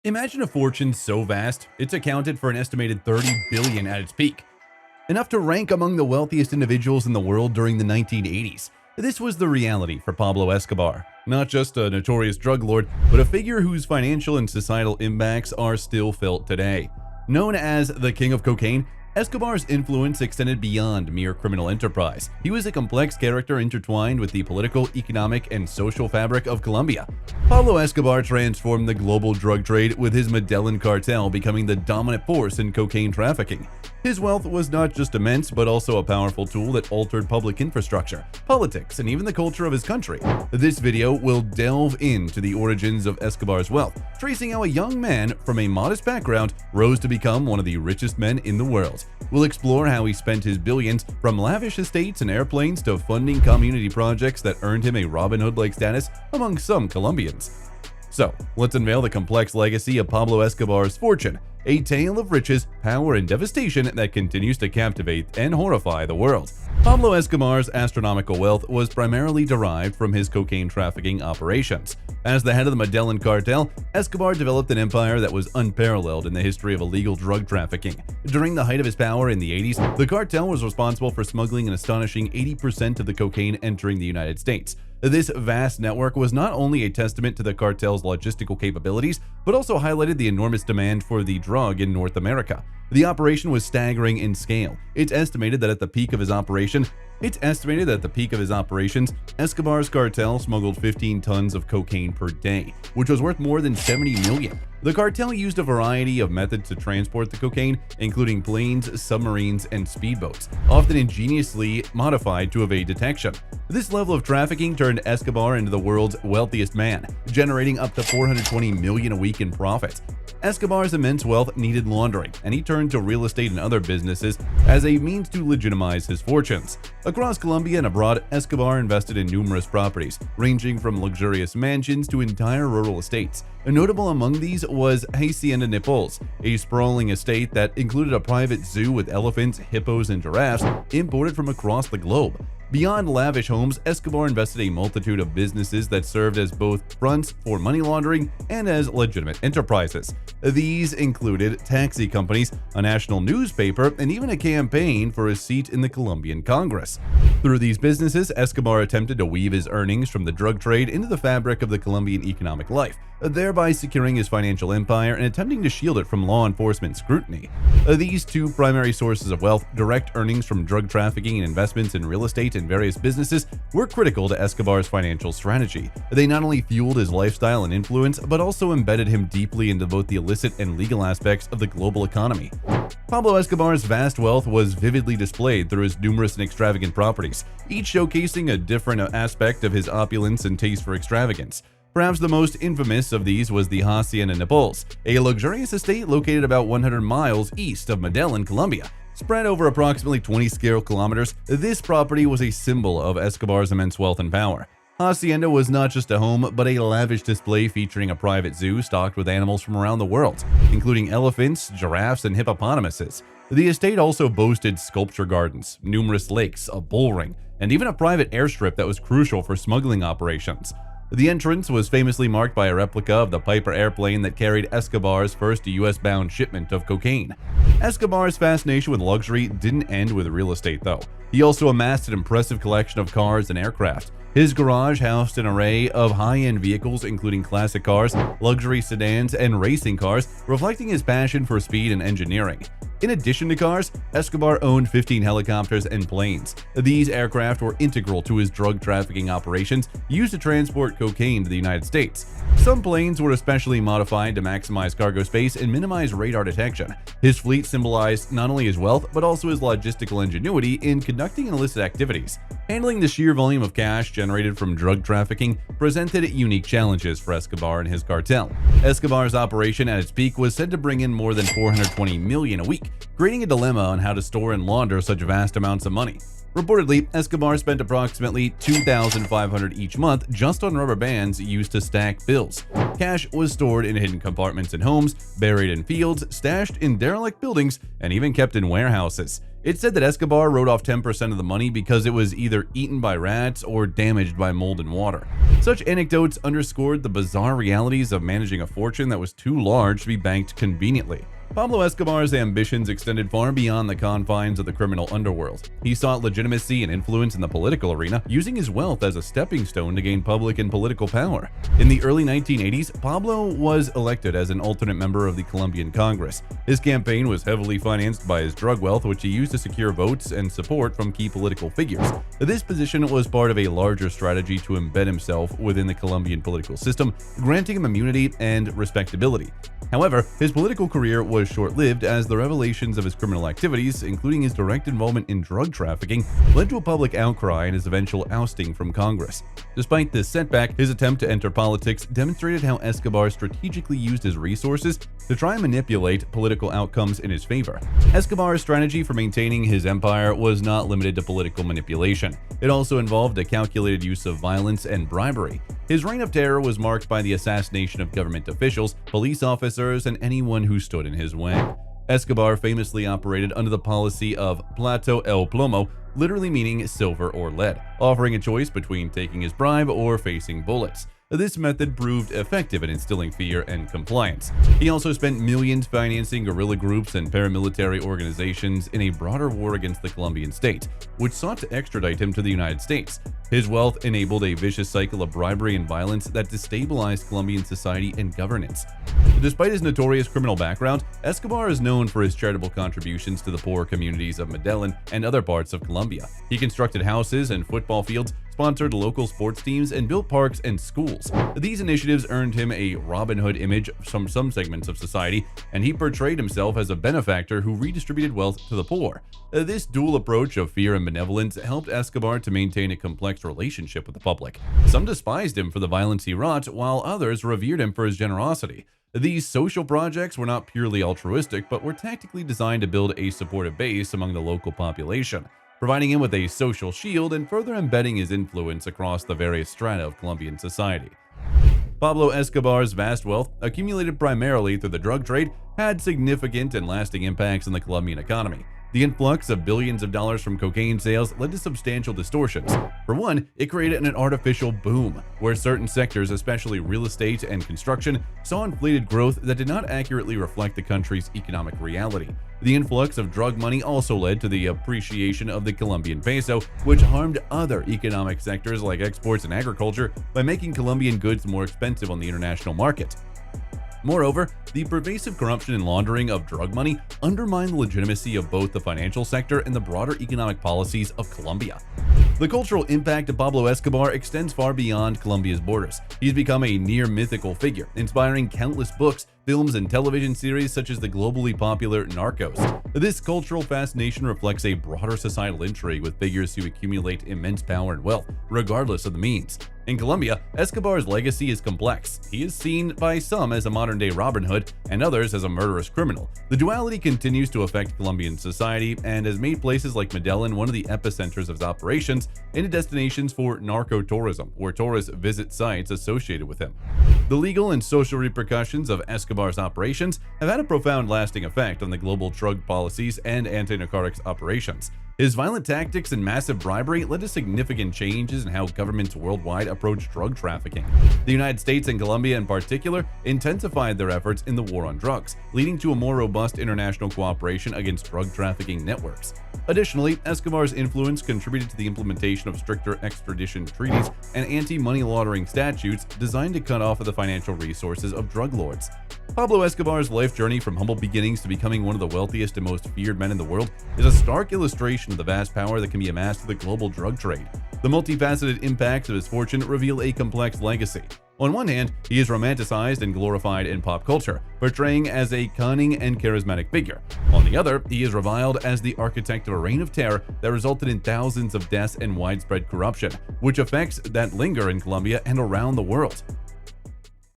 Imagine a fortune so vast, it's accounted for an estimated 30 billion at its peak, enough to rank among the wealthiest individuals in the world during the 1980s. This was the reality for Pablo Escobar, not just a notorious drug lord, but a figure whose financial and societal impacts are still felt today. Known as the King of Cocaine, Escobar's influence extended beyond mere criminal enterprise. He was a complex character intertwined with the political, economic, and social fabric of Colombia. Pablo Escobar transformed the global drug trade, with his Medellín Cartel becoming the dominant force in cocaine trafficking. His wealth was not just immense, but also a powerful tool that altered public infrastructure, politics, and even the culture of his country. This video will delve into the origins of Escobar's wealth, tracing how a young man from a modest background rose to become one of the richest men in the world. We'll explore how he spent his billions, from lavish estates and airplanes to funding community projects that earned him a Robin Hood-like status among some Colombians. So, let's unveil the complex legacy of Pablo Escobar's fortune, a tale of riches, power, and devastation that continues to captivate and horrify the world. Pablo Escobar's astronomical wealth was primarily derived from his cocaine trafficking operations. As the head of the Medellín Cartel, Escobar developed an empire that was unparalleled in the history of illegal drug trafficking. During the height of his power in the 80s, the cartel was responsible for smuggling an astonishing 80% of the cocaine entering the United States. This vast network was not only a testament to the cartel's logistical capabilities, but also highlighted the enormous demand for the drug in North America. The operation was staggering in scale. It's estimated that at the peak of his operations, Escobar's cartel smuggled 15 tons of cocaine per day, which was worth more than 70 million. The cartel used a variety of methods to transport the cocaine, including planes, submarines, and speedboats, often ingeniously modified to evade detection. This level of trafficking turned Escobar into the world's wealthiest man, generating up to 420 million a week in profits. Escobar's immense wealth needed laundering, and he turned to real estate and other businesses as a means to legitimize his fortunes. Across Colombia and abroad, Escobar invested in numerous properties, ranging from luxurious mansions to entire rural estates. Notable among these was Hacienda Nipoles, a sprawling estate that included a private zoo with elephants, hippos, and giraffes imported from across the globe. Beyond lavish homes, Escobar invested a multitude of businesses that served as both fronts for money laundering and as legitimate enterprises. These included taxi companies, a national newspaper, and even a campaign for a seat in the Colombian Congress. Through these businesses, Escobar attempted to weave his earnings from the drug trade into the fabric of the Colombian economic life, thereby securing his financial empire and attempting to shield it from law enforcement scrutiny. These two primary sources of wealth, direct earnings from drug trafficking and investments in real estate and various businesses, were critical to Escobar's financial strategy. They not only fueled his lifestyle and influence, but also embedded him deeply into both the illicit and legal aspects of the global economy. Pablo Escobar's vast wealth was vividly displayed through his numerous and extravagant properties, each showcasing a different aspect of his opulence and taste for extravagance. Perhaps the most infamous of these was the Hacienda Nipoles, a luxurious estate located about 100 miles east of Medellín, Colombia. Spread over approximately 20 square kilometers, this property was a symbol of Escobar's immense wealth and power. Hacienda was not just a home, but a lavish display featuring a private zoo stocked with animals from around the world, including elephants, giraffes, and hippopotamuses. The estate also boasted sculpture gardens, numerous lakes, a bull ring, and even a private airstrip that was crucial for smuggling operations. The entrance was famously marked by a replica of the Piper airplane that carried Escobar's first US-bound shipment of cocaine. Escobar's fascination with luxury didn't end with real estate, though. He also amassed an impressive collection of cars and aircraft. His garage housed an array of high-end vehicles, including classic cars, luxury sedans, and racing cars, reflecting his passion for speed and engineering. In addition to cars, Escobar owned 15 helicopters and planes. These aircraft were integral to his drug trafficking operations, used to transport cocaine to the United States. Some planes were especially modified to maximize cargo space and minimize radar detection. His fleet symbolized not only his wealth, but also his logistical ingenuity in conducting illicit activities. Handling the sheer volume of cash generated from drug trafficking presented unique challenges for Escobar and his cartel. Escobar's operation at its peak was said to bring in more than 420 million a week, creating a dilemma on how to store and launder such vast amounts of money. Reportedly, Escobar spent approximately $2,500 each month just on rubber bands used to stack bills. Cash was stored in hidden compartments in homes, buried in fields, stashed in derelict buildings, and even kept in warehouses. It's said that Escobar wrote off 10% of the money because it was either eaten by rats or damaged by mold and water. Such anecdotes underscored the bizarre realities of managing a fortune that was too large to be banked conveniently. Pablo Escobar's ambitions extended far beyond the confines of the criminal underworld. He sought legitimacy and influence in the political arena, using his wealth as a stepping stone to gain public and political power. In the early 1980s, Pablo was elected as an alternate member of the Colombian Congress. His campaign was heavily financed by his drug wealth, which he used to secure votes and support from key political figures. This position was part of a larger strategy to embed himself within the Colombian political system, granting him immunity and respectability. However, his political career was short-lived as the revelations of his criminal activities, including his direct involvement in drug trafficking, led to a public outcry and his eventual ousting from Congress. Despite this setback, his attempt to enter politics demonstrated how Escobar strategically used his resources to try and manipulate political outcomes in his favor. Escobar's strategy for maintaining his empire was not limited to political manipulation. It also involved a calculated use of violence and bribery. His reign of terror was marked by the assassination of government officials, police officers, and anyone who stood in his way. Escobar famously operated under the policy of Plato el Plomo, literally meaning silver or lead, offering a choice between taking his bribe or facing bullets. This method proved effective in instilling fear and compliance. He also spent millions financing guerrilla groups and paramilitary organizations in a broader war against the Colombian state, which sought to extradite him to the United States. His wealth enabled a vicious cycle of bribery and violence that destabilized Colombian society and governance. Despite his notorious criminal background, Escobar is known for his charitable contributions to the poor communities of Medellín and other parts of Colombia. He constructed houses and football fields, sponsored local sports teams, and built parks and schools. These initiatives earned him a Robin Hood image from some segments of society, and he portrayed himself as a benefactor who redistributed wealth to the poor. This dual approach of fear and benevolence helped Escobar to maintain a complex relationship with the public. Some despised him for the violence he wrought, while others revered him for his generosity. These social projects were not purely altruistic, but were tactically designed to build a supportive base among the local population, providing him with a social shield and further embedding his influence across the various strata of Colombian society. Pablo Escobar's vast wealth, accumulated primarily through the drug trade, had significant and lasting impacts on the Colombian economy. The influx of billions of dollars from cocaine sales led to substantial distortions. For one, it created an artificial boom, where certain sectors, especially real estate and construction, saw inflated growth that did not accurately reflect the country's economic reality. The influx of drug money also led to the appreciation of the Colombian peso, which harmed other economic sectors like exports and agriculture by making Colombian goods more expensive on the international market. Moreover, the pervasive corruption and laundering of drug money undermined the legitimacy of both the financial sector and the broader economic policies of Colombia. The cultural impact of Pablo Escobar extends far beyond Colombia's borders. He's become a near mythical figure, inspiring countless books, films, and television series such as the globally popular Narcos. This cultural fascination reflects a broader societal intrigue with figures who accumulate immense power and wealth, regardless of the means. In Colombia, Escobar's legacy is complex. He is seen by some as a modern-day Robin Hood and others as a murderous criminal. The duality continues to affect Colombian society and has made places like Medellín one of the epicenters of his operations and destinations for narco-tourism, where tourists visit sites associated with him. The legal and social repercussions of Escobar's operations have had a profound lasting effect on the global drug policies and anti-narcotics operations. His violent tactics and massive bribery led to significant changes in how governments worldwide approach drug trafficking. The United States and Colombia in particular intensified their efforts in the war on drugs, leading to a more robust international cooperation against drug trafficking networks. Additionally, Escobar's influence contributed to the implementation of stricter extradition treaties and anti-money laundering statutes designed to cut off the financial resources of drug lords. Pablo Escobar's life journey from humble beginnings to becoming one of the wealthiest and most feared men in the world is a stark illustration of the vast power that can be amassed through the global drug trade. The multifaceted impacts of his fortune reveal a complex legacy. On one hand, he is romanticized and glorified in pop culture, portraying as a cunning and charismatic figure. On the other, he is reviled as the architect of a reign of terror that resulted in thousands of deaths and widespread corruption, which effects that linger in Colombia and around the world.